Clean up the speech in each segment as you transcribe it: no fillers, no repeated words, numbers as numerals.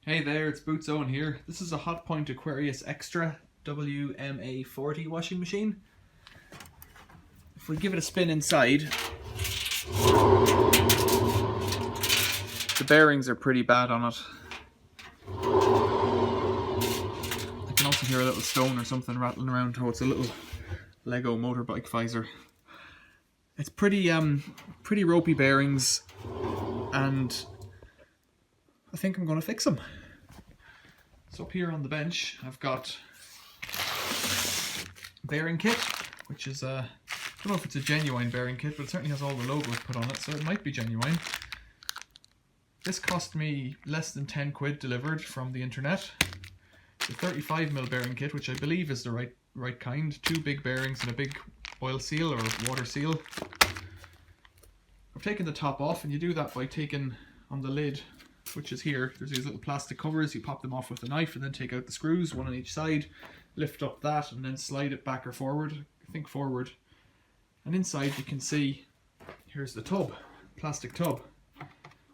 Hey there, it's Boots Owen here. This is a Hotpoint Aquarius Extra WMA40 washing machine. If we give it a spin inside, the bearings are pretty bad on it. I can also hear a little stone or something rattling around. Oh, it's a little Lego motorbike visor. It's pretty ropey bearings, and I think I'm going to fix them. So up here on the bench, I've got a bearing kit, which is I don't know if it's a genuine bearing kit, but it certainly has all the logos put on it, so it might be genuine. This cost me less than 10 quid delivered from the internet. It's a 35mm bearing kit, which I believe is the right kind. 2 big bearings and a big oil seal or water seal. I've taken the top off, and you do that by taking on the lid, which is here. There's these little plastic covers. You pop them off with a knife and then take out the screws, one on each side, lift up that and then slide it back or forward. I think forward. And inside you can see, here's the tub, plastic tub.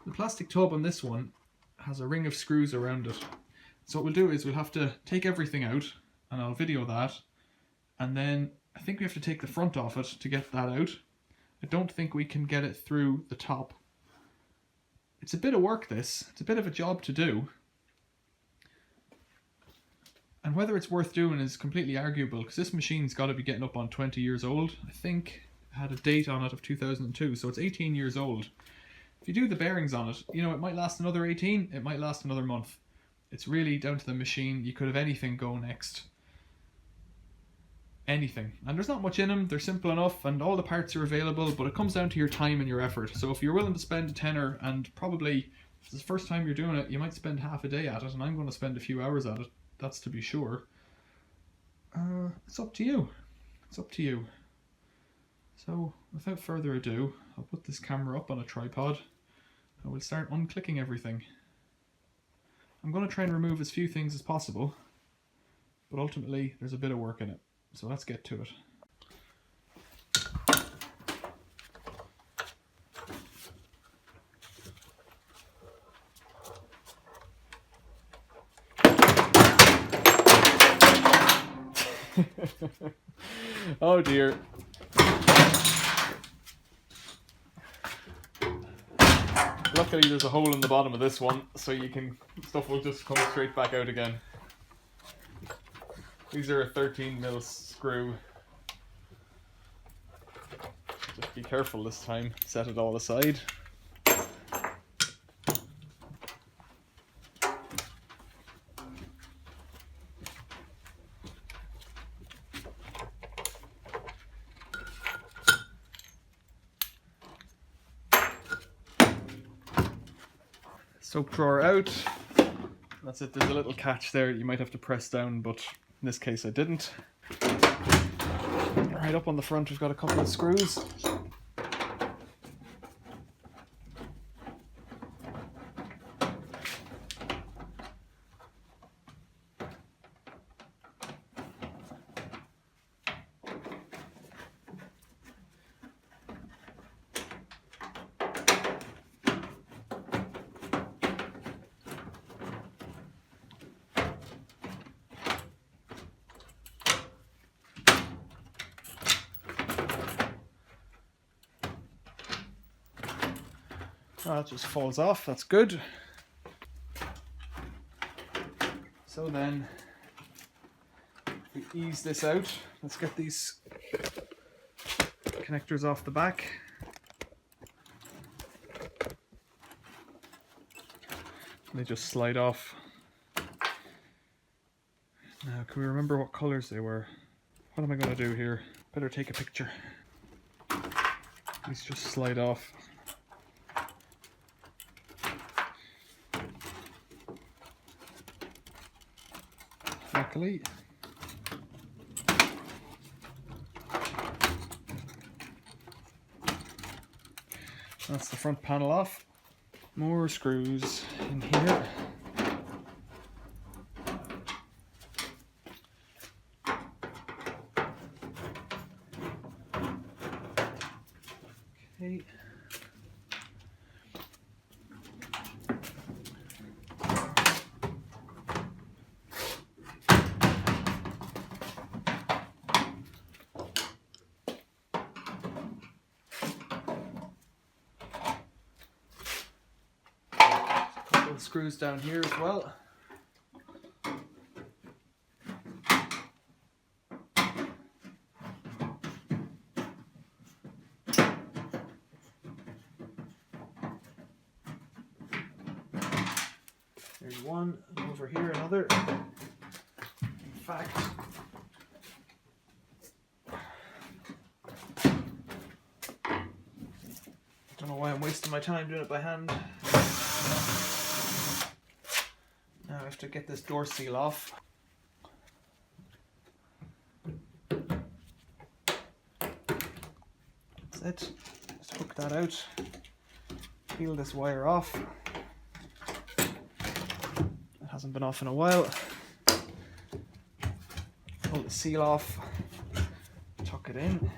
The plastic tub on this one has a ring of screws around it. So what we'll do is we'll have to take everything out, and I'll video that, and then I think we have to take the front off it to get that out. I don't think we can get it through the top. It's a bit of work, this. It's a bit of a job to do. And whether it's worth doing is completely arguable, because this machine's got to be getting up on 20 years old. I think it had a date on it of 2002, so it's 18 years old. If you do the bearings on it, you know, it might last another 18, it might last another month. It's really down to the machine. You could have anything go next. Anything. And there's not much in them, they're simple enough, and all the parts are available, but it comes down to your time and your effort. So if you're willing to spend a tenner, and probably if it's the first time you're doing it, you might spend half a day at it, and I'm going to spend a few hours at it, that's to be sure. It's up to you. It's up to you. So without further ado, I'll put this camera up on a tripod, and we'll start unclicking everything. I'm going to try and remove as few things as possible, but ultimately there's a bit of work in it. So let's get to it. Oh dear. Luckily there's a hole in the bottom of this one, so stuff will just come straight back out again. These are a 13mm screw. Just be careful this time. Set it all aside. Soap drawer out. That's it. There's a little catch there you might have to press down, but in this case I didn't. Right up on the front we've got a couple of screws. Oh, that just falls off, that's good. So then, we ease this out. Let's get these connectors off the back. They just slide off. Now, can we remember what colours they were? What am I going to do here? Better take a picture. These just slide off. Luckily. That's the front panel off. More screws in here. Okay. screws down here as well. There's one, and over here another. In fact, I don't know why I'm wasting my time doing it by hand. Now I have to get this door seal off. That's it. Just hook that out. Peel this wire off. It hasn't been off in a while. Pull the seal off. Tuck it in.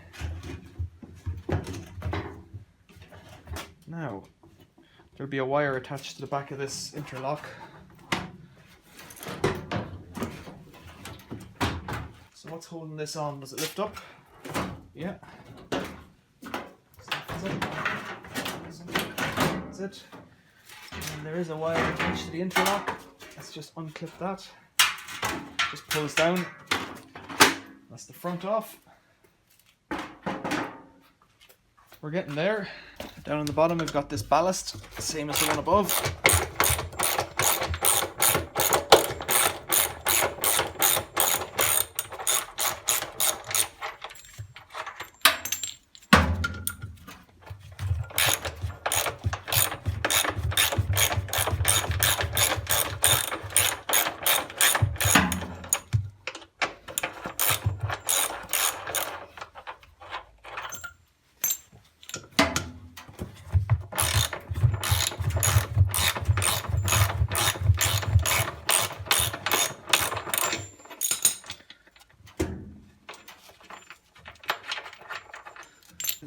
Now, there'll be a wire attached to the back of this interlock. So what's holding this on? Does it lift up? Yeah. That's it. And there is a wire attached to the interlock. Let's just unclip that. Just pulls down. That's the front off. We're getting there. Down on the bottom we've got this ballast, same as the one above.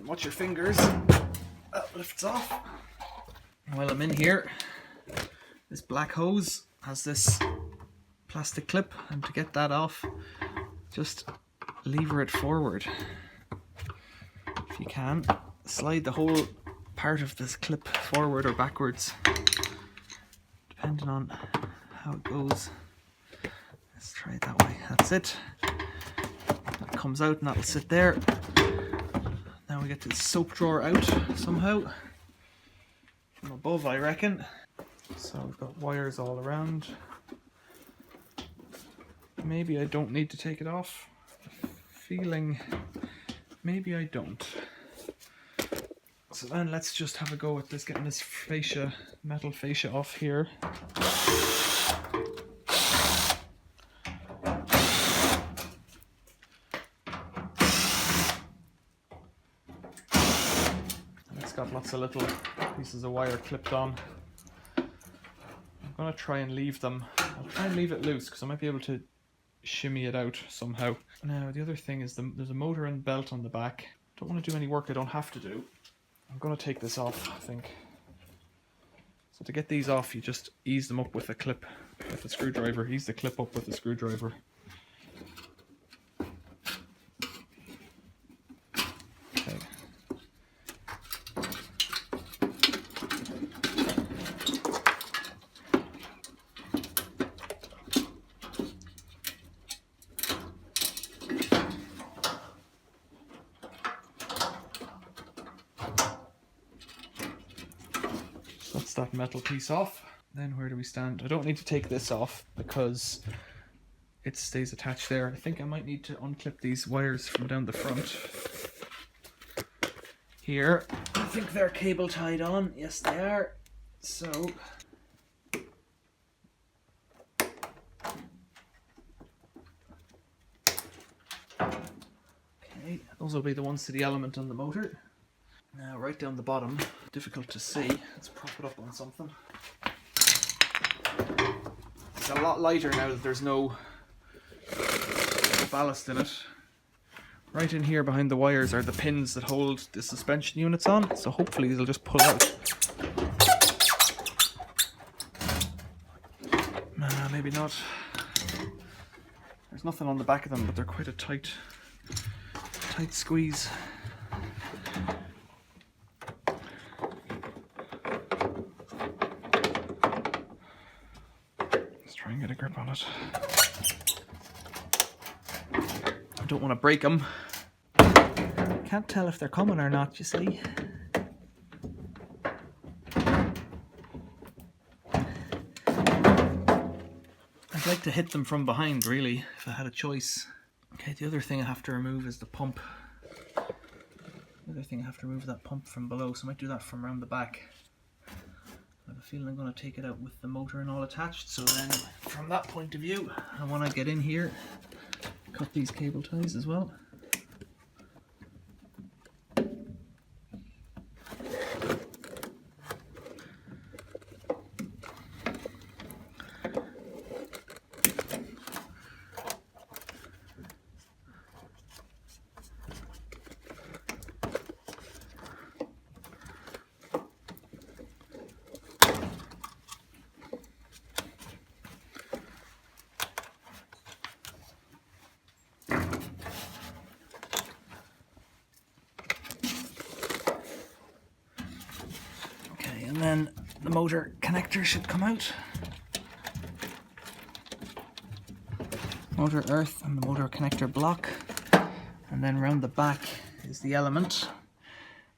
Watch your fingers. That lifts off. While I'm in here, this black hose has this plastic clip, and to get that off, just lever it forward. If you can, slide the whole part of this clip forward or backwards, depending on how it goes. Let's try it that way. That's it. That comes out and that'll sit there. Now we get the soap drawer out somehow from above, I reckon. So we've got wires all around. Maybe I don't need to take it off. Feeling maybe I don't. So then let's just have a go at this, getting this fascia, metal fascia off here. Got lots of little pieces of wire clipped on. I'm going to try and leave them. I'll try and leave it loose because I might be able to shimmy it out somehow. Now the other thing is there's a motor and belt on the back. Don't want to do any work I don't have to do. I'm going to take this off, I think. So to get these off, you just ease them up with a clip, with a screwdriver. Ease the clip up with a screwdriver. That's that metal piece off. Then where do we stand? I don't need to take this off because it stays attached there. I think I might need to unclip these wires from down the front. Here, I think they're cable tied on. Yes, they are. So okay, those will be the ones to the element on the motor. Now right down the bottom, difficult to see. Let's prop it up on something. It's a lot lighter now that there's no ballast in it. Right in here behind the wires are the pins that hold the suspension units on, so hopefully they'll just pull out. Maybe not. There's nothing on the back of them, but they're quite a tight squeeze. Try and get a grip on it. I don't want to break them. Can't tell if they're coming or not, you see. I'd like to hit them from behind, really, if I had a choice. Okay, the other thing I have to remove is the pump. The other thing I have to remove that pump from below, so I might do that from around the back. I have a feeling I'm going to take it out with the motor and all attached, so then from that point of view, I want to get in here, cut these cable ties as well. And then the motor connector should come out. Motor earth and the motor connector block. And then around the back is the element,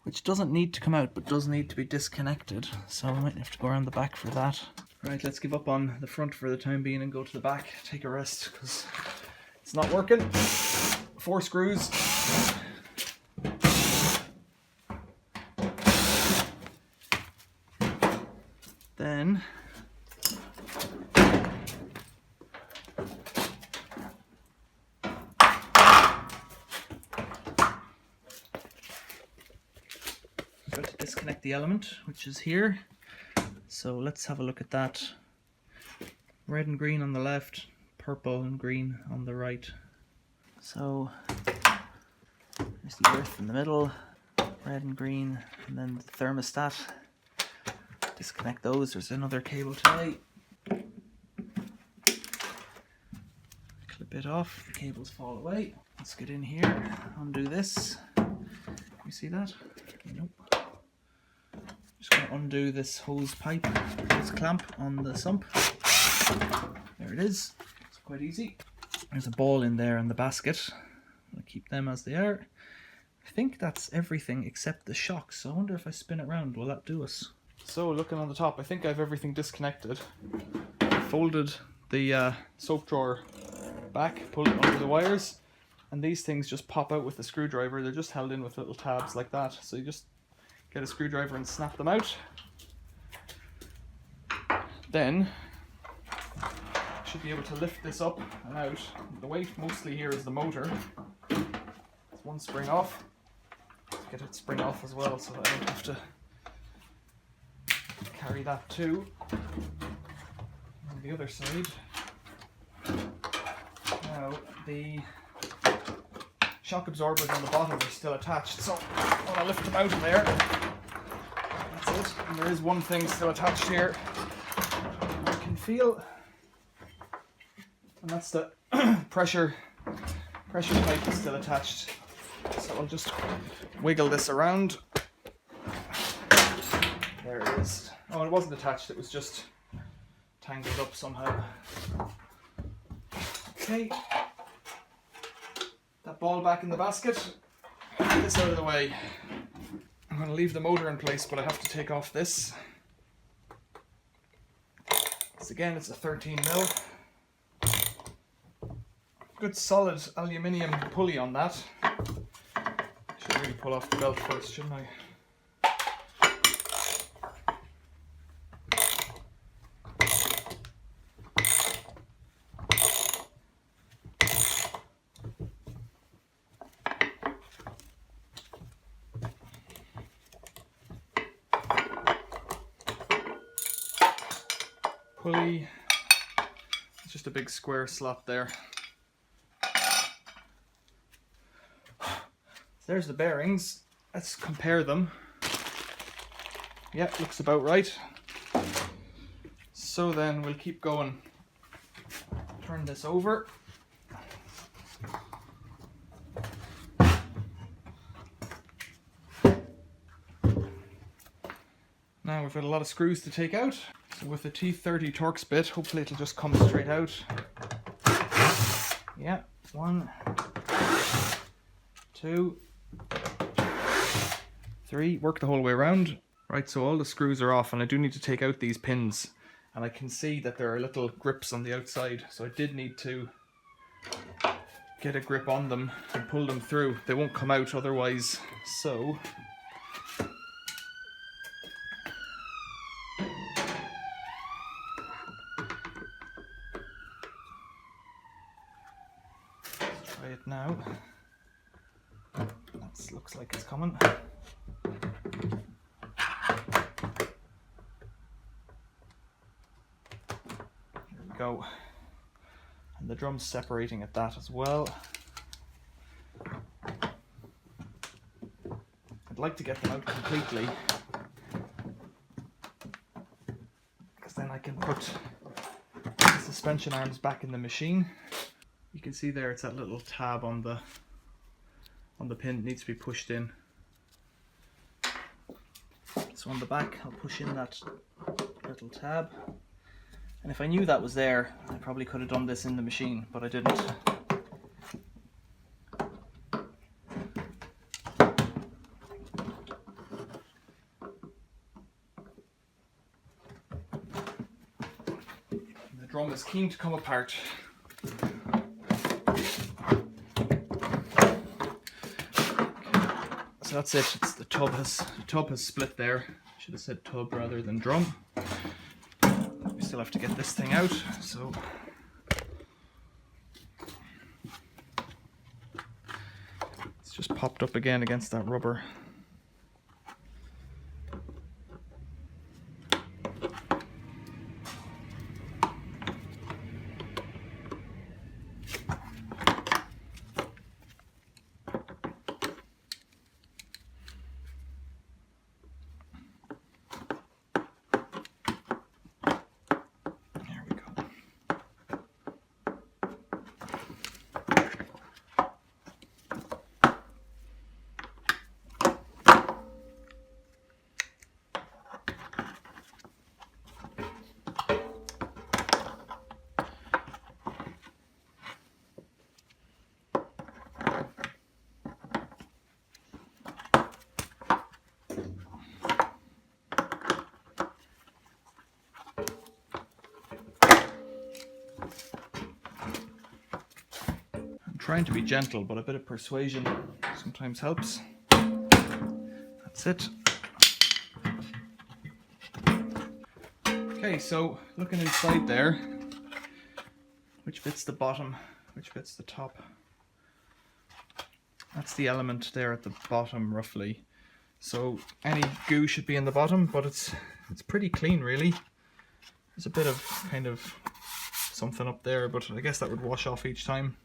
which doesn't need to come out but does need to be disconnected. So I might have to go around the back for that. Right, let's give up on the front for the time being and go to the back, take a rest because it's not working. 4 screws. Then got to disconnect the element, which is here. So let's have a look at that. Red and green on the left, purple and green on the right. So there's the earth in the middle, red and green, and then the thermostat. Disconnect those. There's another cable tie. Clip it off. The cables fall away. Let's get in here. Undo this. You see that? Nope. Just going to undo this hose pipe, this clamp on the sump. There it is. It's quite easy. There's a ball in there and the basket. I'll keep them as they are. I think that's everything except the shocks. So I wonder if I spin it around, will that do us? So looking on the top, I think I have everything disconnected. I folded the soap drawer back, pulled it under the wires, and these things just pop out with the screwdriver. They're just held in with little tabs like that. So you just get a screwdriver and snap them out. Then you should be able to lift this up and out. The weight mostly here is the motor. There's one spring off. Let's get it spring off as well so that I don't have to carry that too. On the other side, now the shock absorbers on the bottom are still attached, so I want to lift them out of there. That's it. And there is one thing still attached here I can feel, and that's the pressure pipe is still attached. So I'll just wiggle this around. There it is. Oh, it wasn't attached, it was just tangled up somehow. Okay. That ball back in the basket. Get this out of the way. I'm going to leave the motor in place, but I have to take off this. Again, it's a 13mm. Good solid aluminium pulley on that. Should really pull off the belt first, shouldn't I? Pulley, it's just a big square slot there. There's the bearings. Let's compare them. Yeah, looks about right. So then we'll keep going. Turn this over. Now we've got a lot of screws to take out. So with the T30 Torx bit, hopefully it'll just come straight out. Yeah, 1, 2, 3, work the whole way around. Right, so all the screws are off and I do need to take out these pins. And I can see that there are little grips on the outside, so I did need to get a grip on them and pull them through. They won't come out otherwise, so... let's try it now. That looks like it's coming. Go. And the drum's separating at that as well. I'd like to get them out completely, because then I can put the suspension arms back in the machine. You can see there it's that little tab on the pin that needs to be pushed in. So on the back I'll push in that little tab. And if I knew that was there, I probably could have done this in the machine, but I didn't. The drum is keen to come apart. So that's it. It's the tub has split there. Should have said tub rather than drum. Still have to get this thing out, so it's just popped up again against that rubber. Trying to be gentle, but a bit of persuasion sometimes helps. That's it. Okay, so looking inside there, which bit's the bottom, which bit's the top? That's the element there at the bottom roughly. So any goo should be in the bottom, but it's pretty clean really. There's a bit of kind of something up there, but I guess that would wash off each time.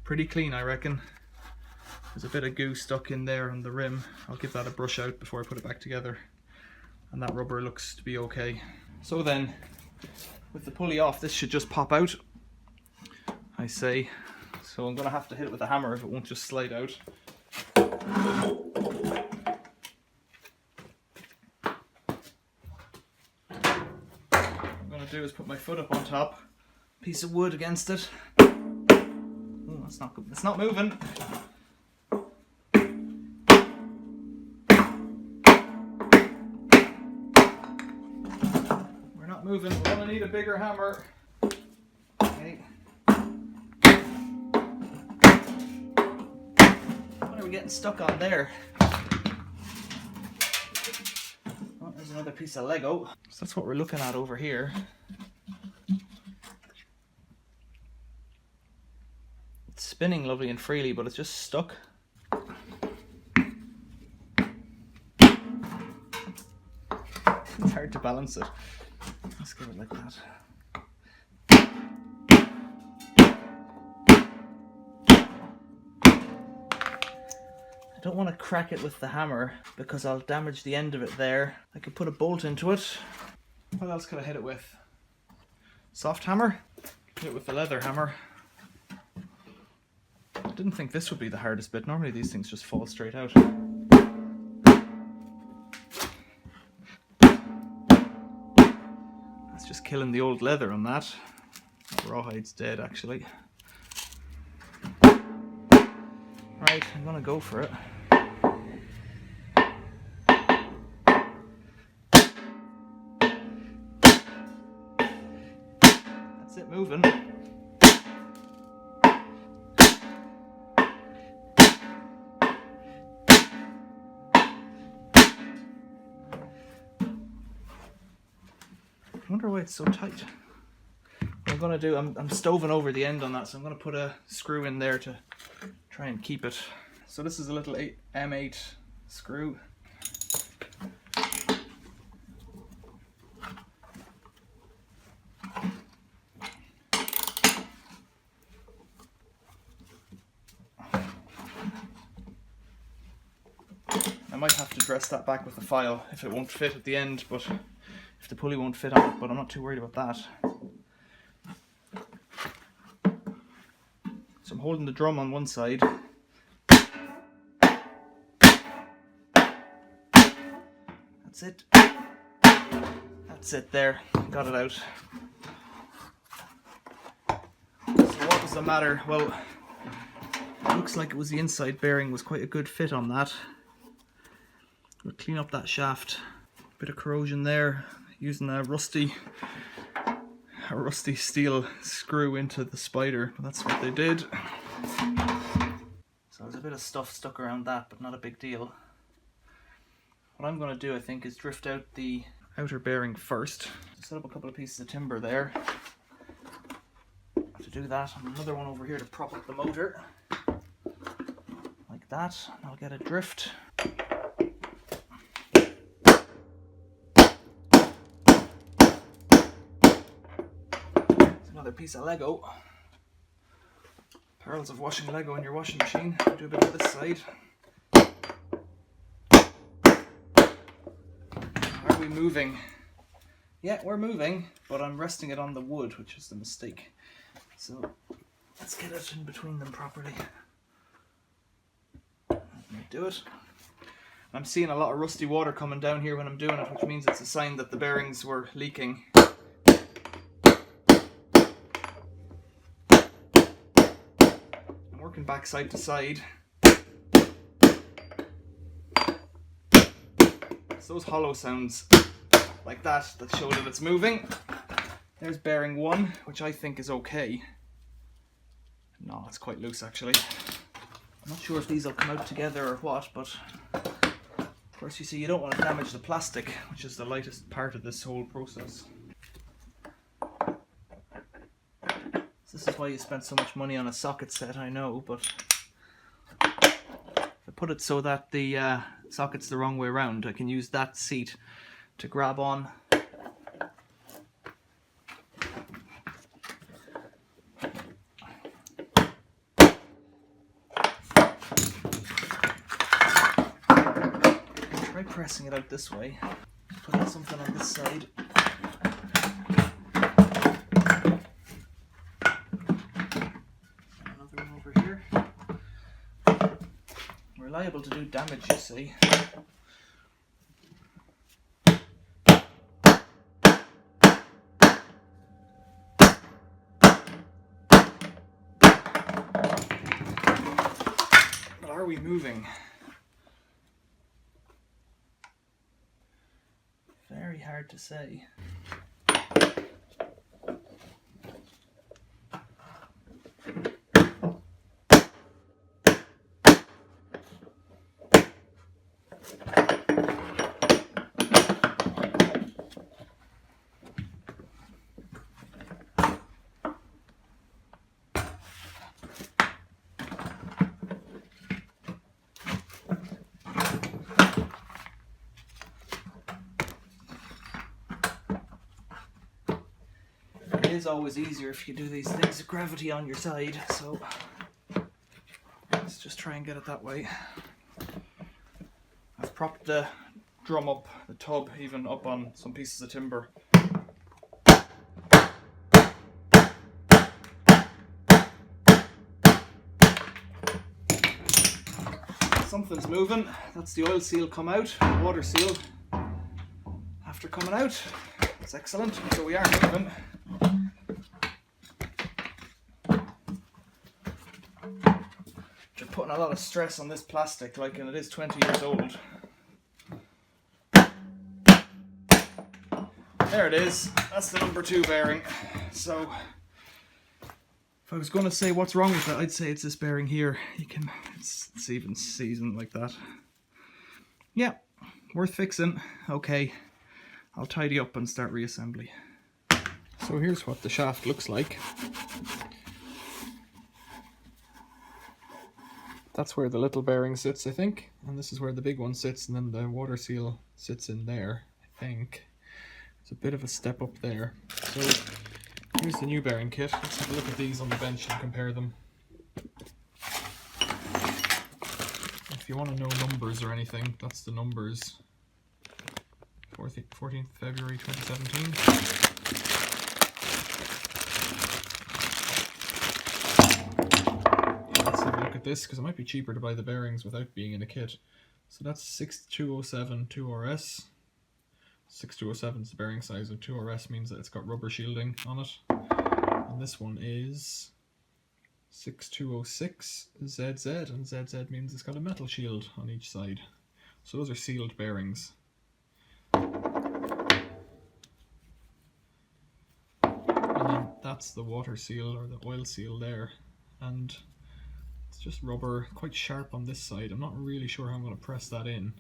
Pretty clean, I reckon. There's a bit of goo stuck in there on the rim. I'll give that a brush out before I put it back together. And that rubber looks to be okay. So then, with the pulley off, this should just pop out, I say. So I'm gonna have to hit it with a hammer if it won't just slide out. What I'm gonna do is put my foot up on top, piece of wood against it. That's not good. It's not moving. We're not moving. We're gonna need a bigger hammer. Okay. What are we getting stuck on there? Oh, there's another piece of Lego. So that's what we're looking at over here. Spinning lovely and freely, but it's just stuck. It's hard to balance it. Let's give it like that. I don't want to crack it with the hammer because I'll damage the end of it there. I could put a bolt into it. What else could I hit it with? Soft hammer? Hit it with the leather hammer. I didn't think this would be the hardest bit. Normally these things just fall straight out. killing the old leather on that. Rawhide's dead actually. Right, I'm gonna go for it. That's it moving. I wonder why it's so tight. What I'm gonna do, I'm stoving over the end on that, so I'm gonna put a screw in there to try and keep it. So this is a little M8 screw. I might have to dress that back with a file if it won't fit at the end, but if the pulley won't fit on it, but I'm not too worried about that. So I'm holding the drum on one side. That's it. That's it there. Got it out. So what was the matter? Well, it looks like it was the inside bearing was quite a good fit on that. We'll clean up that shaft. Bit of corrosion there, using a rusty steel screw into the spider. That's what they did. So there's a bit of stuff stuck around that, but not a big deal. What I'm going to do, I think, is drift out the outer bearing first. Set up a couple of pieces of timber there. To do that, and another one over here to prop up the motor. Like that, and I'll get a drift. Another piece of Lego. Perils of washing Lego in your washing machine. Do a bit of this side. Are we moving? Yeah, we're moving, but I'm resting it on the wood, which is the mistake. So let's get it in between them properly. Let me do it. I'm seeing a lot of rusty water coming down here when I'm doing it, which means it's a sign that the bearings were leaking. Working back side to side. It's those hollow sounds like that show that it's moving. There's bearing 1, which I think is okay. No, it's quite loose actually. I'm not sure if these will come out together or what, but of course you see you don't want to damage the plastic, which is the lightest part of this whole process. This is why you spent so much money on a socket set, I know, but if I put it so that the socket's the wrong way around, I can use that seat to grab on. Try pressing it out this way. Put something on this side. Liable to do damage, you see. But are we moving? Very hard to say. It is always easier if you do these things with gravity on your side, so let's just try and get it that way. I've propped the drum up, the tub even up on some pieces of timber. Something's moving. That's the oil seal come out, water seal after coming out. That's excellent. So we are moving. You're putting a lot of stress on this plastic, like, and it is 20 years old. There it is. That's the number 2 bearing. So if I was going to say what's wrong with it, I'd say it's this bearing here. It's even seasoned like that. Yeah, worth fixing. Okay, I'll tidy up and start reassembly. So here's what the shaft looks like. That's where the little bearing sits, I think, and this is where the big one sits, and then the water seal sits in there, I think. It's a bit of a step up there. So here's the new bearing kit. Let's have a look at these on the bench and compare them. If you want to know numbers or anything, that's the numbers. 14th February 2017. Let's have a look at this, because it might be cheaper to buy the bearings without being in a kit. So that's 6207 2RS. 6207 is the bearing size, and 2RS means that it's got rubber shielding on it. And this one is 6206 ZZ, and ZZ means it's got a metal shield on each side. So those are sealed bearings. And then that's the water seal, or the oil seal there. And it's just rubber, quite sharp on this side. I'm not really sure how I'm going to press that in,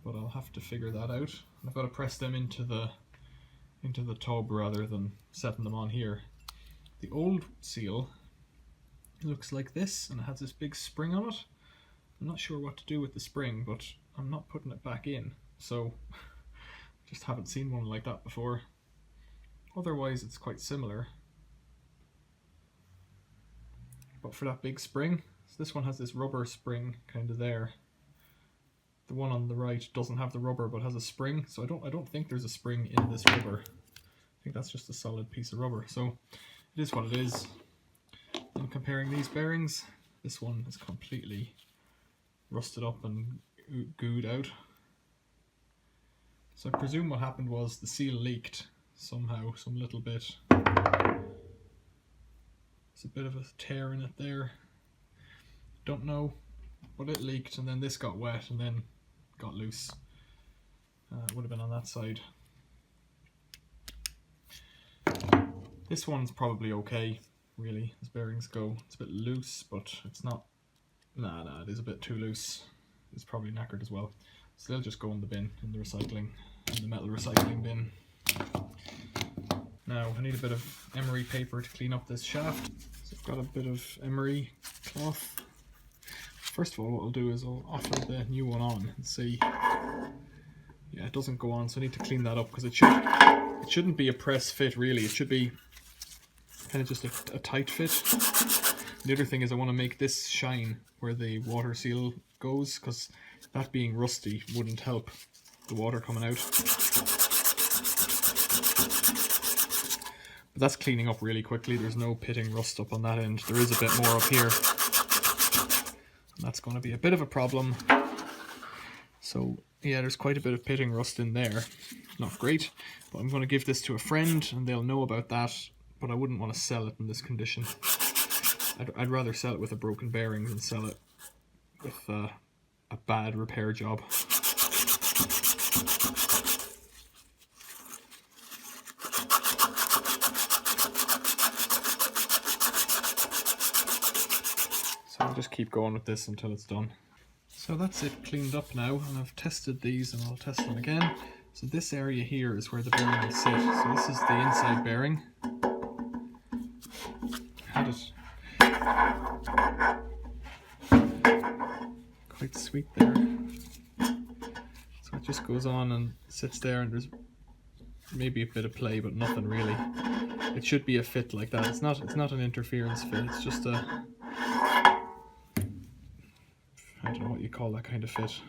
but I'll have to figure that out. I've got to press them into the tub rather than setting them on here. The old seal looks like this, and it has this big spring on it. I'm not sure what to do with the spring, but I'm not putting it back in, so just haven't seen one like that before. Otherwise it's quite similar, but for that big spring, so this one has this rubber spring kind of there. The one on the right doesn't have the rubber but has a spring, so I don't think there's a spring in this rubber. I think that's just a solid piece of rubber, so it is what it is. And comparing these bearings, this one is completely rusted up and gooed out. So I presume what happened was the seal leaked somehow, some little bit. There's a bit of a tear in it there. Don't know, but it leaked, and then this got wet and then got loose. It would have been on that side. This one's probably okay, really, as bearings go. It's a bit loose, but it's not... Nah, it is a bit too loose. It's probably knackered as well. So they'll just go in the bin, in the recycling, in the metal recycling bin. Now, I need a bit of emery paper to clean up this shaft. So I've got a bit of emery cloth. First of all, what I'll do is I'll offer the new one on and see. Yeah, it doesn't go on, so I need to clean that up, because it shouldn't be a press fit really. It should be kind of just a tight fit. The other thing is I want to make this shine where the water seal goes, because that being rusty wouldn't help the water coming out. But that's cleaning up really quickly. There's no pitting rust up on that end. There is a bit more up here. And that's going to be a bit of a problem. So yeah, there's quite a bit of pitting rust in there. Not great, but I'm going to give this to a friend and they'll know about that, but I wouldn't want to sell it in this condition. I'd rather sell it with a broken bearing than sell it with a bad repair job. So I'll just keep going with this until it's done. So that's it cleaned up now, and I've tested these and I'll test them again. So this area here is where the bearing will sit. So this is the inside bearing. Had it quite sweet there. So it just goes on and sits there, and there's maybe a bit of play, but nothing really. It should be a fit like that. It's not an interference fit, it's just a, I don't know what you call that kind of fit.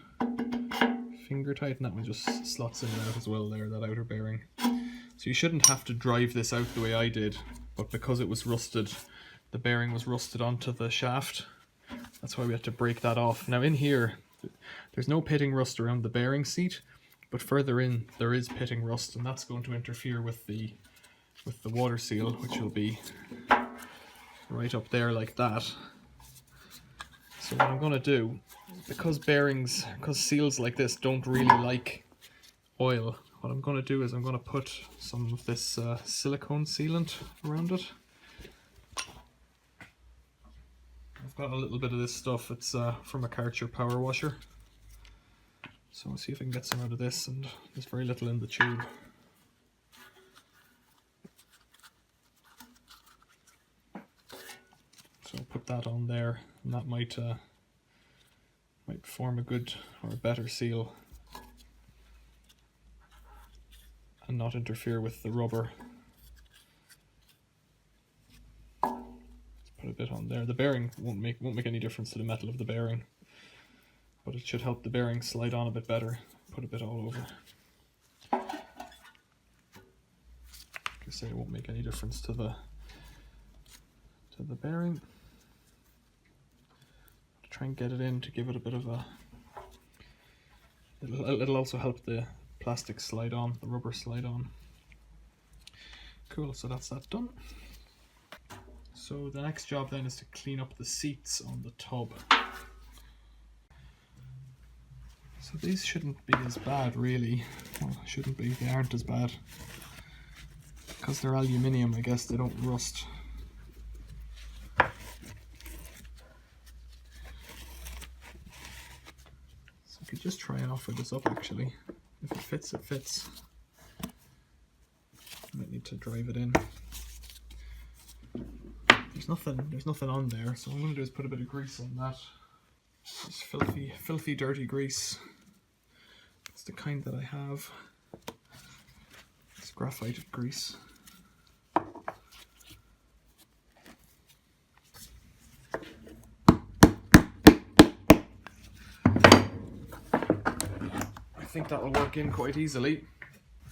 Finger tight, and that one just slots in and out as well there, that outer bearing. So you shouldn't have to drive this out the way I did, but because it was rusted, the bearing was rusted onto the shaft. That's why we had to break that off. Now in here, there's no pitting rust around the bearing seat, But further in there is pitting rust, and that's going to interfere with the water seal, which will be right up there like that. So what I'm going to do, because seals like this don't really like oil, what I'm going to do is I'm going to put some of this silicone sealant around it. I've got a little bit of this stuff. It's from a Karcher power washer. So I'll see if I can get some out of this, and there's very little in the tube. So I'll put that on there, and that might form a good or a better seal and not interfere with the rubber. Put a bit on there. The bearing won't make any difference to the metal of the bearing, but it should help the bearing slide on a bit better. Put a bit all over. Like I say, it won't make any difference to the bearing. Try and get it in to give it a bit of a. It'll also help the plastic slide on, the rubber slide on. Cool. So that's that done. So the next job then is to clean up the seats on the tub. So these shouldn't be as bad really. Well, shouldn't be, they aren't as bad. Because they're aluminium, I guess they don't rust. So I could just try and offer this up actually. If it fits, it fits. I might need to drive it in. There's nothing on there, so what I'm going to do is put a bit of grease on that. Just filthy, dirty grease. It's the kind that I have. It's graphite grease. I think that will work in quite easily.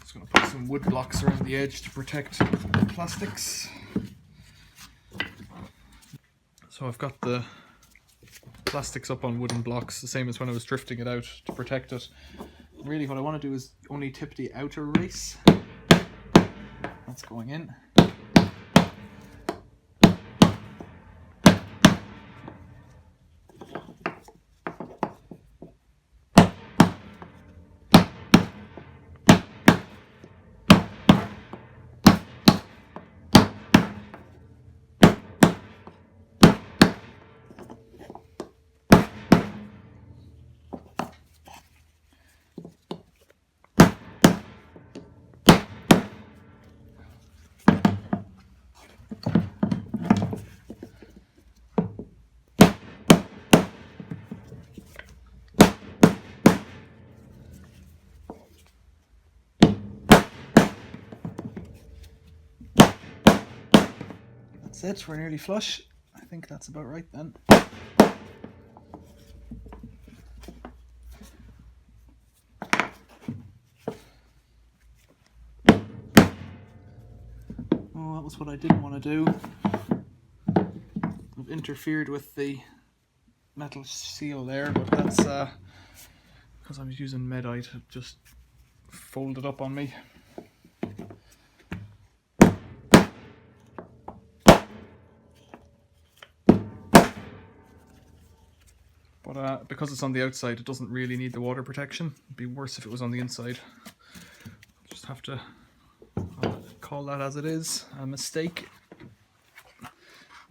Just going to put some wood blocks around the edge to protect the plastics. So I've got the plastics up on wooden blocks, the same as when I was drifting it out to protect it. Really what I want to do is only tip the outer race. That's going in. That's it, we're nearly flush. I think that's about right then. Oh, that was what I didn't want to do. I've interfered with the metal seal there, but that's because I was using Medite, it just folded up on me. But because it's on the outside, it doesn't really need the water protection. It'd be worse if it was on the inside. Just have to call that as it is, a mistake.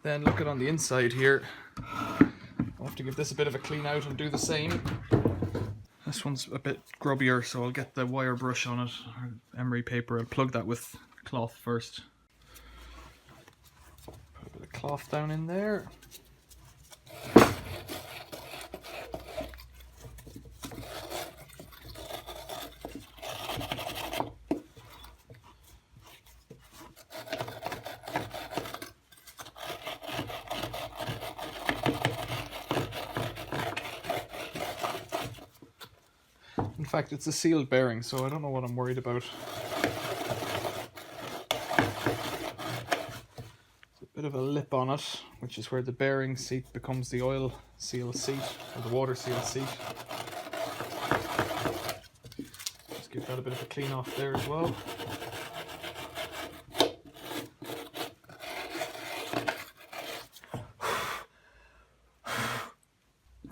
Then look at on the inside here. I'll have to give this a bit of a clean out and do the same. This one's a bit grubbier, so I'll get the wire brush on it, or emery paper. I'll plug that with cloth first. Put a bit of cloth down in there. In fact, it's a sealed bearing, so I don't know what I'm worried about. There's a bit of a lip on it, which is where the bearing seat becomes the oil seal seat, or the water seal seat. give that a bit of a clean off there as well.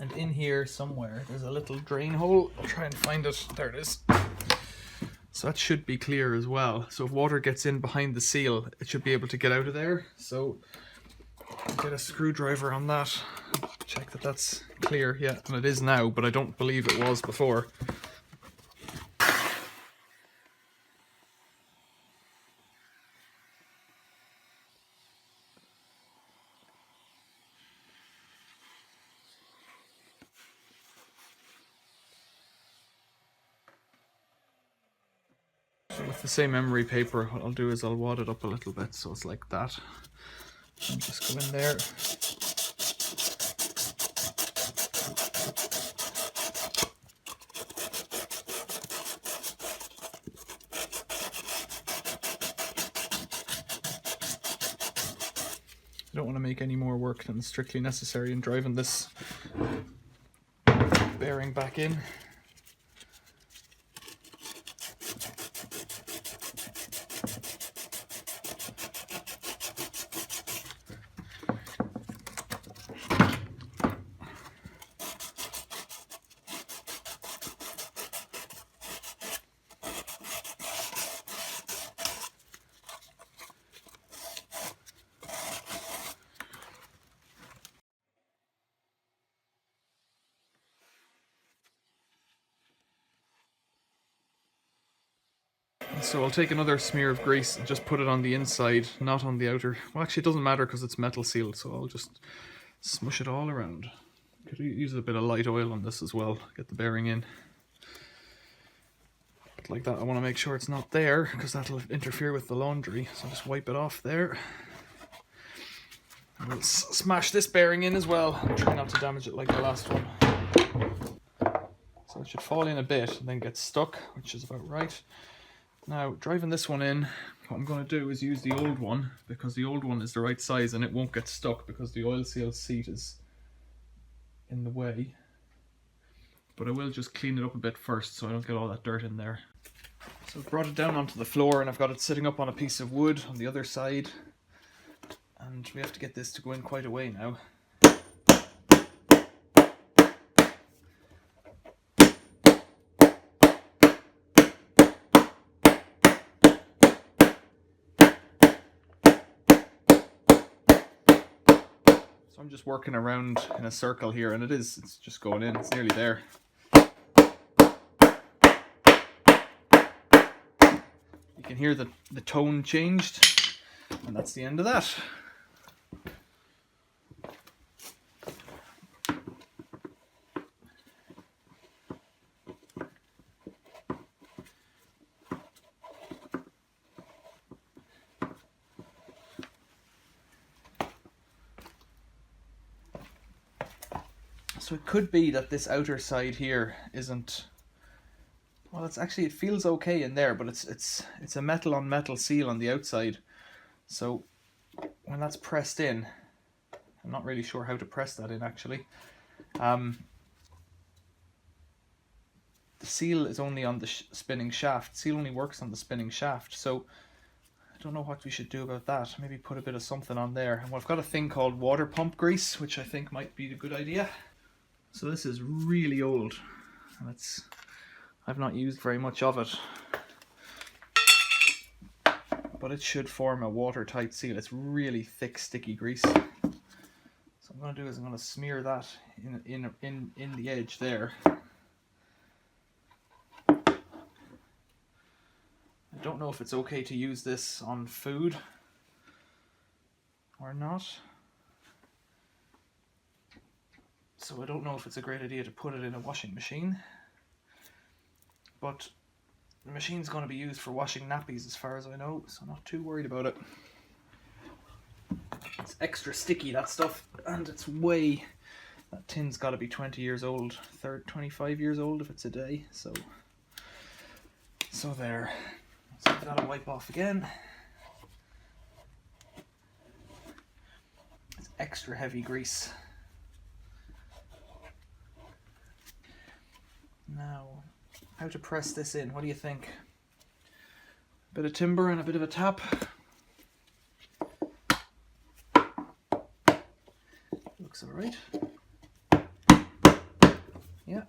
And in here somewhere there's a little drain hole. I'll try and find it. There it is. So that should be clear as well. So if water gets in behind the seal, it should be able to get out of there. So get a screwdriver on that. Check that that's clear. Yeah, and it is now, but I don't believe it was before. So with the same emery paper, what I'll do is I'll wad it up a little bit so it's like that. And just go in there. I don't want to make any more work than strictly necessary in driving this bearing back in. So I'll take another smear of grease and just put it on the inside, not on the outer. Well, actually it doesn't matter because it's metal sealed, so I'll just smush it all around. Could use a bit of light oil on this as well, get the bearing in. But like that, I want to make sure it's not there because that'll interfere with the laundry. So I'll just wipe it off there. And we'll smash this bearing in as well. Try not to damage it like the last one. So it should fall in a bit and then get stuck, which is about right. Now, driving this one in, what I'm going to do is use the old one, because the old one is the right size and it won't get stuck because the oil seal seat is in the way. But I will just clean it up a bit first so I don't get all that dirt in there. So I've brought it down onto the floor and I've got it sitting up on a piece of wood on the other side. And we have to get this to go in quite a way now. So I'm just working around in a circle here, and it's just going in, it's nearly there. You can hear the tone changed, and that's the end of that. So it could be that this outer side here isn't, well, it's actually, it feels okay in there, but it's a metal on metal seal on the outside. So when that's pressed in, I'm not really sure how to press that in actually. The seal is only on the spinning shaft. Seal only works on the spinning shaft. So I don't know what we should do about that. Maybe put a bit of something on there. And I've got a thing called water pump grease, which I think might be a good idea. So this is really old, and I've not used very much of it, but it should form a watertight seal. It's really thick, sticky grease. So what I'm going to do is I'm going to smear that in the edge there. I don't know if it's okay to use this on food or not. So I don't know if it's a great idea to put it in a washing machine, but the machine's going to be used for washing nappies as far as I know, so I'm not too worried about it. It's extra sticky, that stuff, and it's way, that tin's got to be 20 years old, 25 years old if it's a day, so there. So that'll wipe off again. It's extra heavy grease. Now, how to press this in. What do you think? A bit of timber and a bit of a tap. Looks alright. Yeah.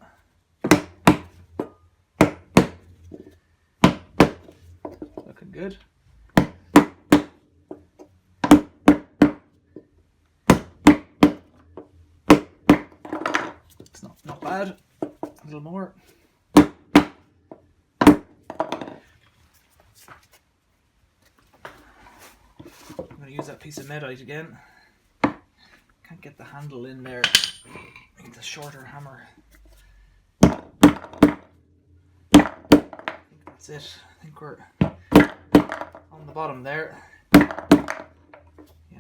Looking good. It's not bad. A little more. I'm going to use that piece of medite again. Can't get the handle in there. I need a shorter hammer. I think that's it. I think we're on the bottom there. Yeah.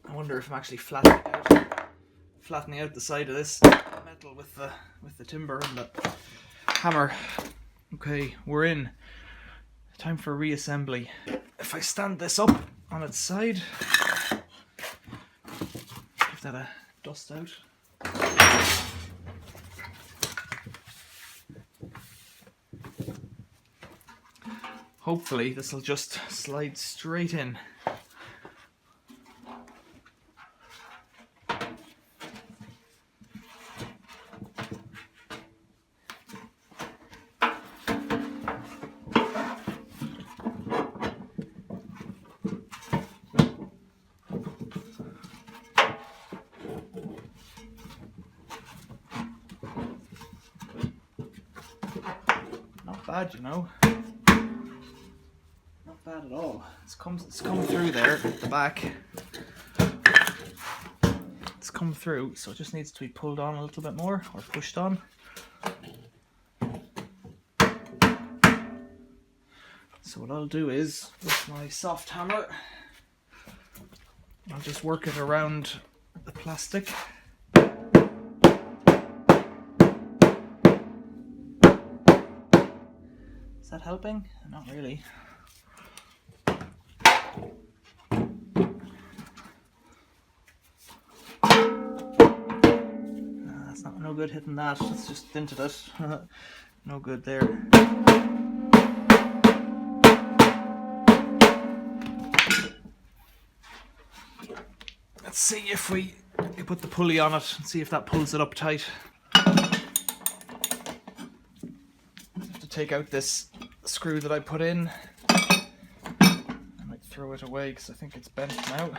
I wonder if I'm actually flattening out the side of this metal with the timber and the hammer. Okay, we're in. Time for reassembly. If I stand this up on its side, give that a dust out. Hopefully this will just slide straight in. Not bad, you know. Not bad at all. It's come through there at the back. It's come through, so it just needs to be pulled on a little bit more, or pushed on. So what I'll do is, with my soft hammer, I'll just work it around the plastic. Is that helping? Not really. That's no good hitting that. It's just dented it. No good there. Let's see if we put the pulley on it and see if that pulls it up tight. I have to take out this screw that I put in. I might throw it away because I think it's bent now.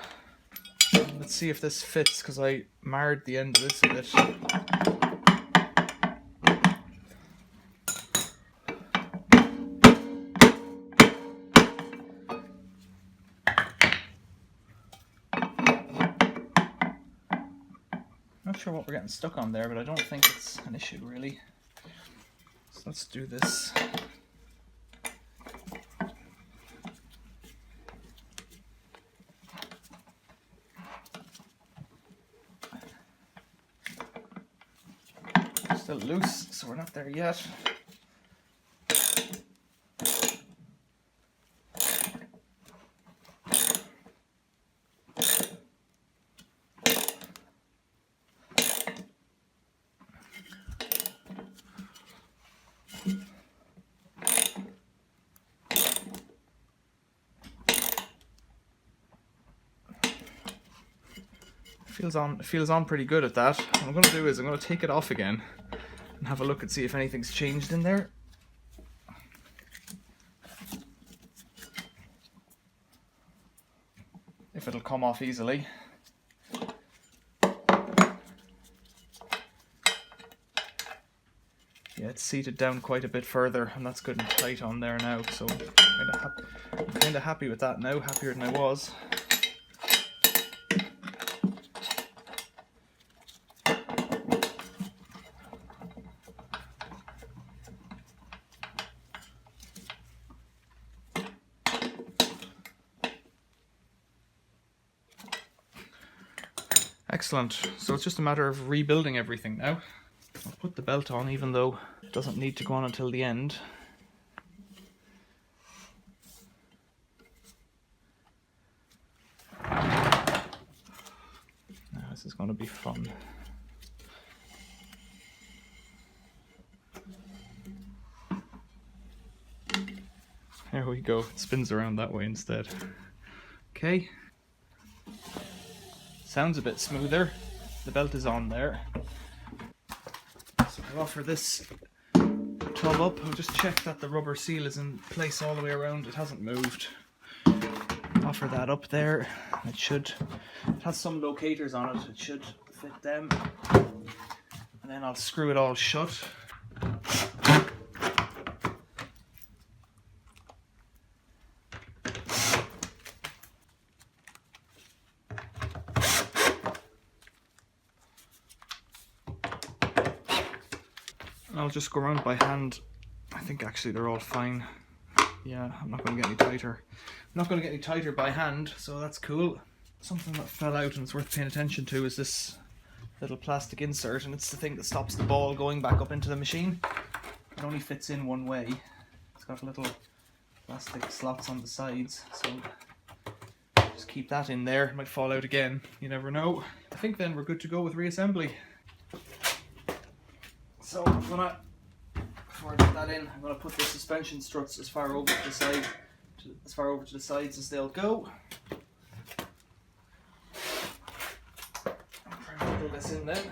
Let's see if this fits, because I marred the end of this a bit. Not sure what we're getting stuck on there, but I don't think it's an issue really. So let's do this. Still loose, so we're not there yet. Feels on pretty good at that. What I'm going to do is I'm going to take it off again and have a look and see if anything's changed in there. If it'll come off easily. Yeah, it's seated down quite a bit further, and that's good and tight on there now, so I'm kind of happy with that now, happier than I was. Excellent. So it's just a matter of rebuilding everything now. I'll put the belt on, even though it doesn't need to go on until the end. This is going to be fun. There we go. It spins around that way instead. Okay. Sounds a bit smoother. The belt is on there. So I'll offer this tub up. I'll just check that the rubber seal is in place all the way around. It hasn't moved. Offer that up there. It has some locators on it. It should fit them. And then I'll screw it all shut. I'll just go around by hand. I think actually they're all fine. Yeah, I'm not going to get any tighter. I'm not going to get any tighter by hand, so that's cool. Something that fell out and it's worth paying attention to is this little plastic insert, and it's the thing that stops the ball going back up into the machine. It only fits in one way. It's got little plastic slots on the sides, so just keep that in there. It might fall out again, you never know. I think then we're good to go with reassembly. So I'm gonna, before I put that in, I'm gonna put the suspension struts as far over to the side, as far over to the sides as they'll go. I'll try and put this in then.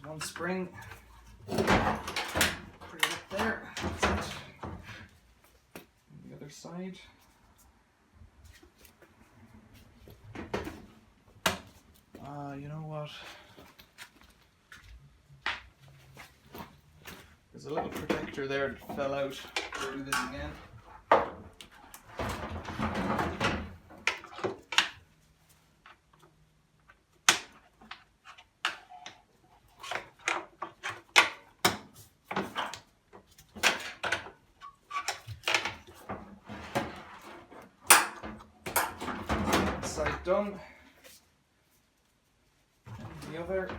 One spring, put it up there, that's it. And the other side. You know what? There's a little protector there that fell out. We'll do this again. Side done, and the other.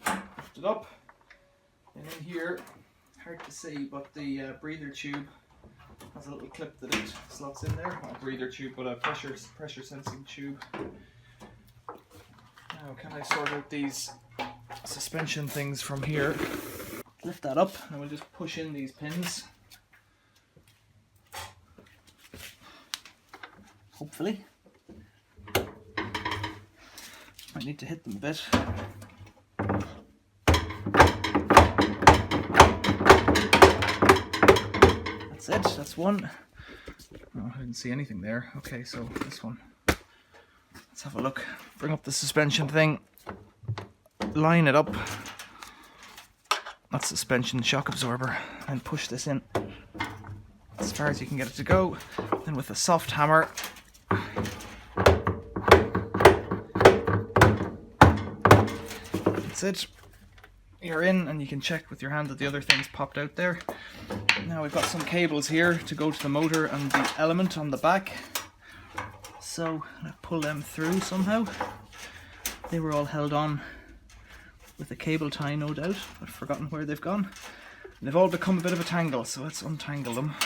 Lift it up, and in here, hard to see, but the breather tube has a little clip that it slots in there. Not a breather tube, but a pressure sensing tube. Now, can I sort out these suspension things from here? Lift that up, and we'll just push in these pins. Hopefully. Might need to hit them a bit. That's it, that's one. Oh, I didn't see anything there. Okay, so this one. Let's have a look. Bring up the suspension thing, line it up. That's suspension shock absorber, and push this in as far as you can get it to go. Then with a soft hammer, that's it. You're in, and you can check with your hand that the other thing's popped out there. Now we've got some cables here to go to the motor and the element on the back. So I pull them through somehow. They were all held on with a cable tie, no doubt. I've forgotten where they've gone. And they've all become a bit of a tangle, so let's untangle them.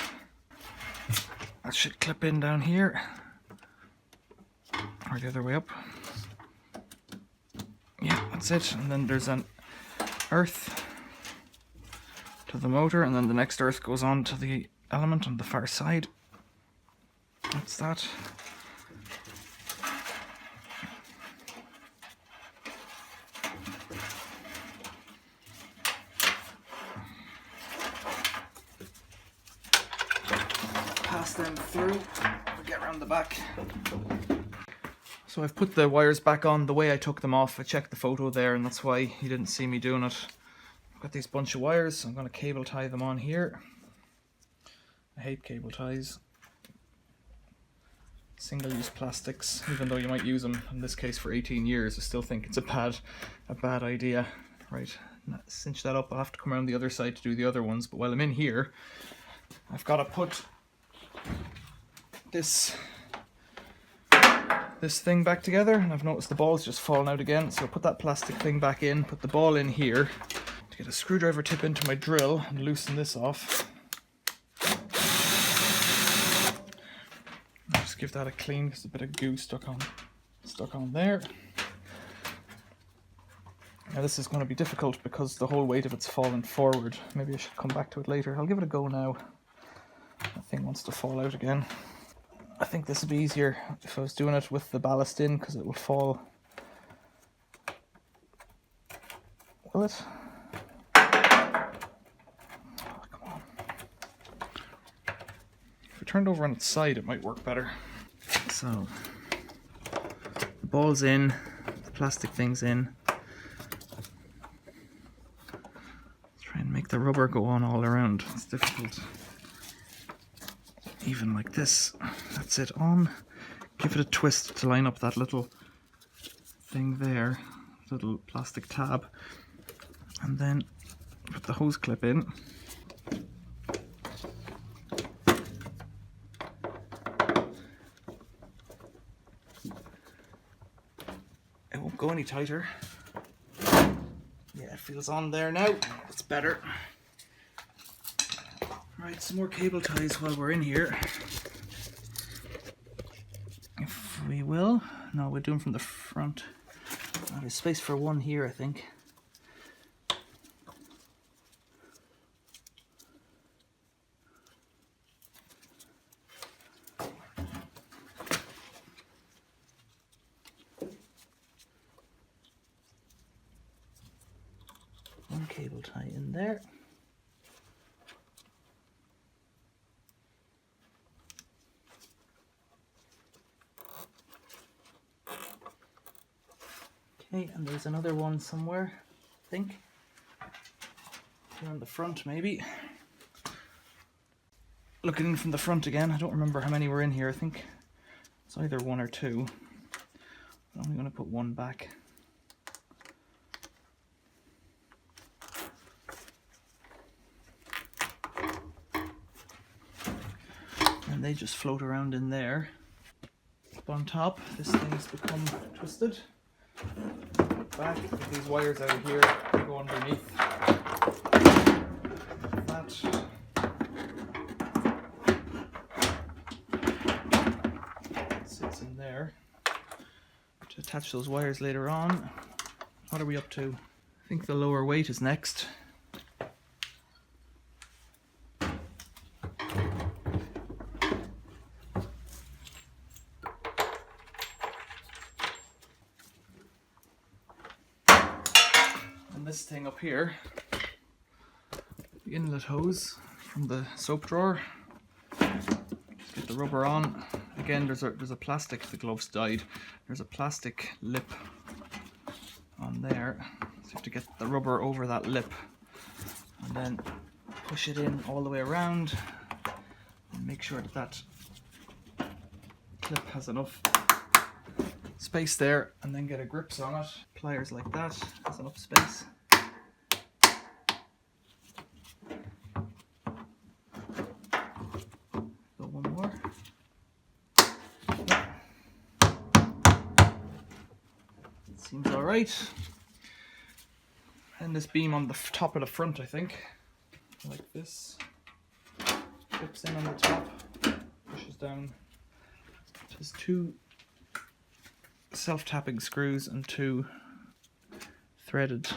That should clip in down here. Or the other way up. Yeah, that's it. And then there's an earth to the motor, and then the next earth goes on to the element on the far side. That's that. Pass them through, get around the back. So I've put the wires back on the way I took them off. I checked the photo there, and that's why you didn't see me doing it. I've got these bunch of wires. I'm going to cable tie them on here. I hate cable ties. single-use plastics, even though you might use them in this case for 18 years, I still think it's a bad idea. Right, cinch that up. I'll have to come around the other side to do the other ones, but while I'm in here, I've got to put this thing back together, and I've noticed the ball's just fallen out again, so I'll put that plastic thing back in, put the ball in here, to get a screwdriver tip into my drill and loosen this off. I'll just give that a clean because a bit of goo stuck on there. Now this is going to be difficult because the whole weight of it's fallen forward. Maybe I should come back to it later. I'll give it a go now. That thing wants to fall out again. I think this would be easier if I was doing it with the ballast in, because it will fall. Will it? Oh, come on. If we turned over on its side, it might work better. So, the ball's in, the plastic thing's in. Try and make the rubber go on all around. It's difficult. Even like this. That's it on. Give it a twist to line up that little thing there, little plastic tab, and then put the hose clip in. It won't go any tighter. Yeah, it feels on there now. It's better. Right, some more cable ties while we're in here. If we will. No, we're doing from the front. Oh, there's space for one here, I think. One cable tie in there. Okay, and there's another one somewhere, I think. Here on the front, maybe. Looking in from the front again, I don't remember how many were in here. I think it's either one or two. I'm only going to put one back. And they just float around in there. Up on top, this thing's become twisted. Back, get these wires out of here, go underneath. That. Sits in there. To attach those wires later on. What are we up to? I think the lower weight is next. This thing up here, the inlet hose from the soap drawer. Just get the rubber on. Again, there's a plastic. The gloves died. There's a plastic lip on there, so you have to get the rubber over that lip, and then push it in all the way around, and make sure that that clip has enough space there, and then get a grips on it. Pliers like that has enough space. Seems alright. And this beam on the top of the front, I think, like this, clips in on the top, pushes down. There's two self-tapping screws and two threaded.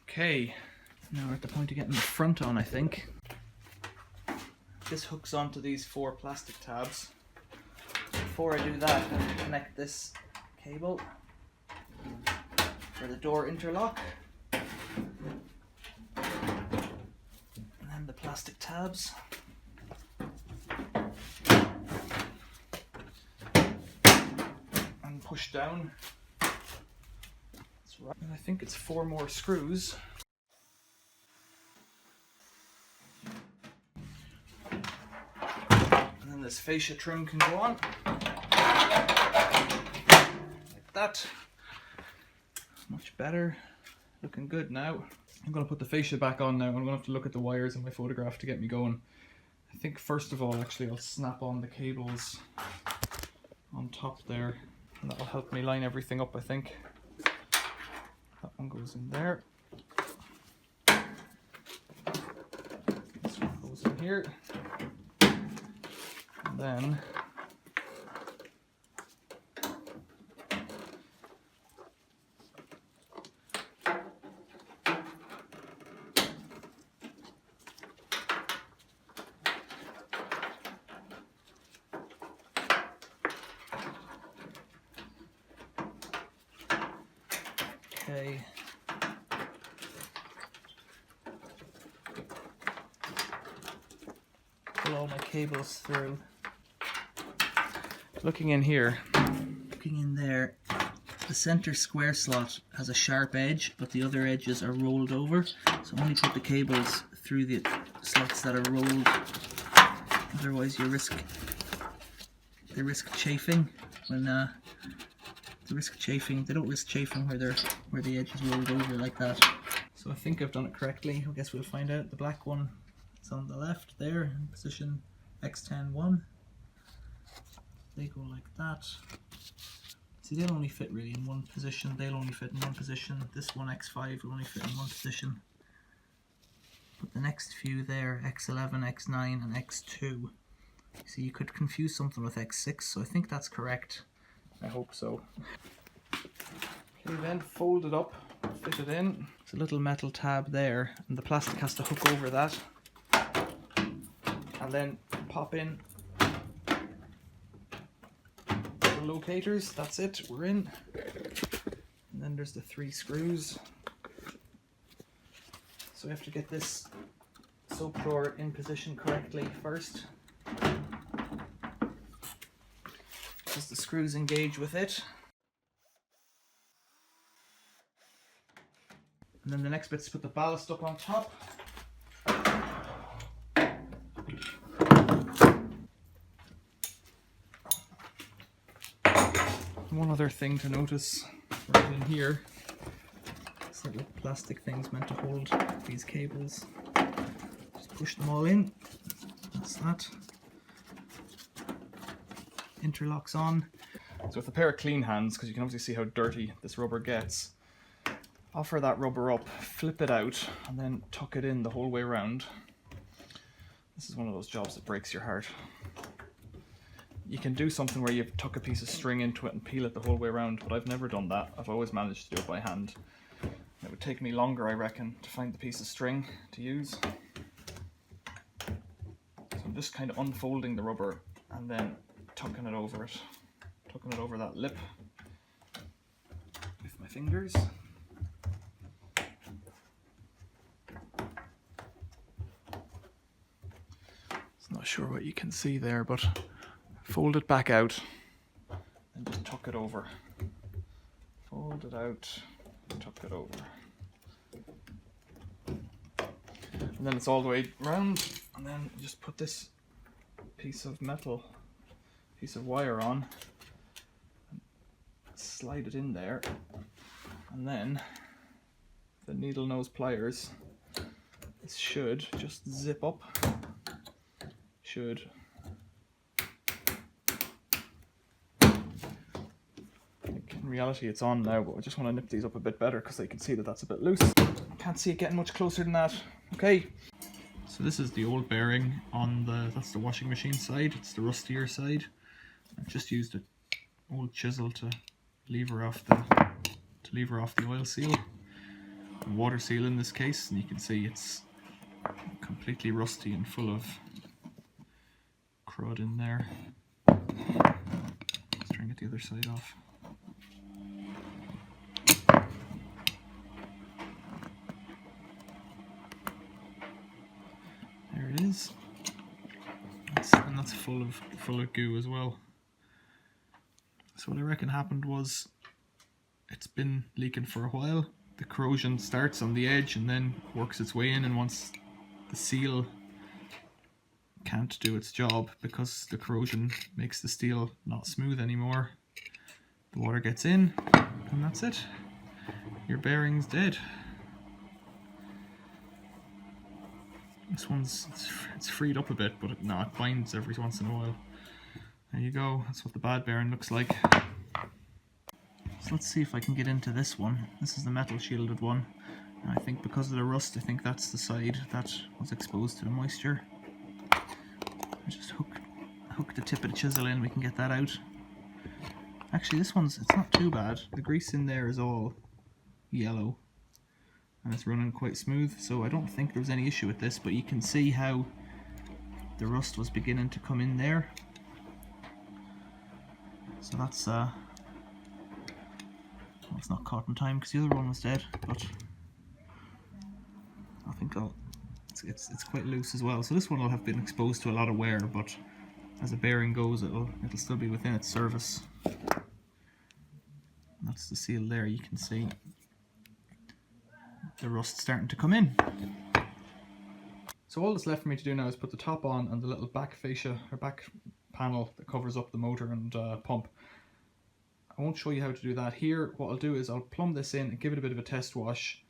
Okay, now we're at the point of getting the front on, I think. This hooks onto these four plastic tabs. Before I do that, I'm going to connect this cable for the door interlock. And then the plastic tabs. And push down. That's right. And I think it's 4 more screws. this fascia trim can go on. Like that. Much better. Looking good now. I'm going to put the fascia back on now. I'm going to have to look at the wires in my photograph to get me going. I think first of all, actually, I'll snap on the cables on top there, and that'll help me line everything up, I think. That one goes in there. This one goes in here. And then okay. Pull all my cables through. Looking in here, looking in there, the center square slot has a sharp edge, but the other edges are rolled over. So only put the cables through the slots that are rolled. Otherwise, they risk chafing when they don't risk chafing where the edge is rolled over like that. So I think I've done it correctly. I guess we'll find out. The black one is on the left there in position X10-1. They go like that. See, they'll only fit really in one position. They'll only fit in one position. This one X5 will only fit in one position. But the next few there, X11, X9 and X2. See, you could confuse something with X6, so I think that's correct. I hope so. Okay, then fold it up, fit it in. There's a little metal tab there, and the plastic has to hook over that. And then pop in the locators. That's it, we're in. And then there's the 3 screws. So we have to get this soap drawer in position correctly first. As the screws engage with it. And then the next bit's to put the ballast up on top. One other thing to notice right in here, this little plastic thing's meant to hold these cables. Just push them all in. That's that. Interlocks on. So with a pair of clean hands, because you can obviously see how dirty this rubber gets, offer that rubber up, flip it out, and then tuck it in the whole way around. This is one of those jobs that breaks your heart. You can do something where you tuck a piece of string into it and peel it the whole way around, but I've never done that. I've always managed to do it by hand. It would take me longer, I reckon, to find the piece of string to use. So I'm just kind of unfolding the rubber and then tucking it over that lip with my fingers. Not sure what you can see there, but fold it back out and just tuck it over. Fold it out, tuck it over. And then it's all the way around, and then you just put this piece of wire on, and slide it in there, and then the needle nose pliers, this should just zip up. In reality it's on now, but I just want to nip these up a bit better because I can see that that's a bit loose. Can't see it getting much closer than that. Okay, so this is the old bearing on that's the washing machine side. It's the rustier side. I've just used an old chisel to lever off the oil seal, the water seal in this case, and you can see it's completely rusty and full of crud in there. Let's try and get the other side off. There it is. And that's full of goo as well. So what I reckon happened was it's been leaking for a while. The corrosion starts on the edge and then works its way in, and once the seal can't do its job because the corrosion makes the steel not smooth anymore. The water gets in and that's it. Your bearing's dead. This one's, it's freed up a bit, but it binds every once in a while. There you go, that's what the bad bearing looks like. So let's see if I can get into this one. This is the metal shielded one. And I think because of the rust, I think that's the side that was exposed to the moisture. Just hook the tip of the chisel in, we can get that out. Actually this one's, it's not too bad. The grease in there is all yellow and it's running quite smooth, so I don't think there's any issue with this, but you can see how the rust was beginning to come in there. So that's well, it's not caught in time because the other one was dead, but I think it's quite loose as well. So this one will have been exposed to a lot of wear, but as a bearing goes, it'll still be within its service. That's the seal there. You can see the rust starting to come in. So all that's left for me to do now is put the top on and the little back fascia or back panel that covers up the motor and pump. I won't show you how to do that here. What I'll do is I'll plumb this in and give it a bit of a test wash,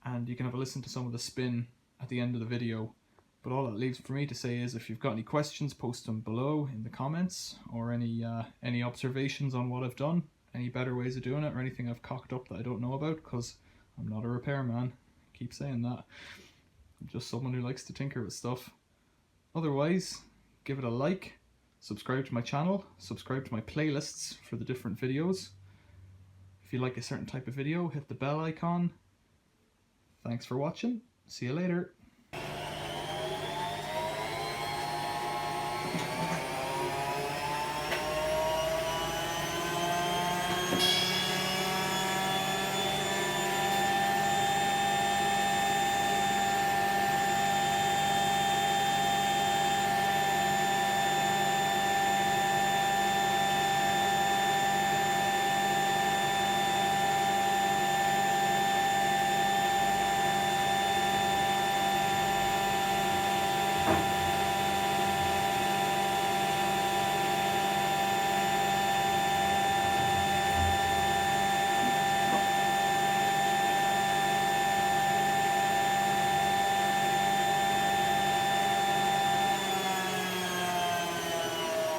and you can have a listen to some of the spin at the end of the video. But all it leaves for me to say is, if you've got any questions, post them below in the comments, or any observations on what I've done, any better ways of doing it, or anything I've cocked up that I don't know about, because I'm not a repairman. I keep saying that. I'm just someone who likes to tinker with stuff. Otherwise, give it a like, subscribe to my channel, subscribe to my playlists for the different videos. If you like a certain type of video, hit the bell icon. Thanks for watching. See you later.